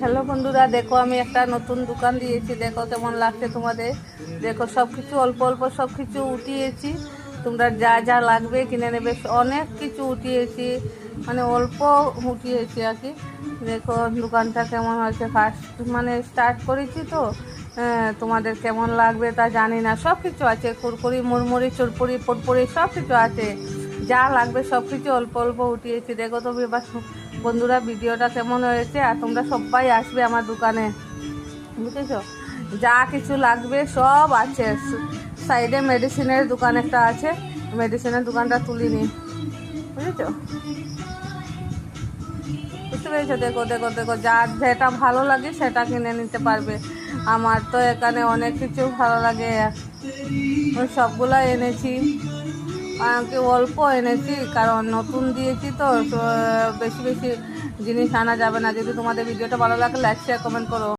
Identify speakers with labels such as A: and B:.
A: Hello বন্ধুরা, দেখো আমি একটা নতুন দোকান দিয়েছি। দেখো কেমন লাগছে তোমাদের। দেখো সব কিছু অল্প অল্প সব কিছু উঠিয়েছি। তোমরা যা যা লাগবে কিনে নেবে। অনেক কিছু উঠিয়েছি, মানে অল্প উঠিয়েছি আর কি। দেখো দোকানটা কেমন হয়েছে। ফার্স্ট মানে স্টার্ট করেছি তো, তোমাদের কেমন লাগবে তা জানি না। সব কিছু আছে, কুরকুরি, মুড়মুড়ি, চুরপুরি, পটপুরি সব কিছু আছে। যা লাগবে সব কিছু অল্প অল্প উঠিয়েছি। দেখো তো এবার বন্ধুরা ভিডিওটা কেমন হয়েছে। আর তোমরা সবাই আসবে আমার দোকানে, বুঝেছো। যা কিছু লাগবে সব আছে। সাইডে মেডিসিনের দোকান একটা আছে, মেডিসিনের দোকানটা তুলিনি, বুঝেছো। বুঝতে পেরেছো। দেখো দেখো দেখো, যার যেটা ভালো লাগে সেটা কিনে নিতে পারবে। আমার তো এখানে অনেক কিছু ভালো লাগে, সবগুলো এনেছি। আমাকে অল্প এনেছি কারণ নতুন দিয়েছি তো, বেশি বেশি জিনিস আনা যাবে না। যদি তোমাদের ভিডিওটা ভালো লাগে লাইক শেয়ার কমেন্ট করো।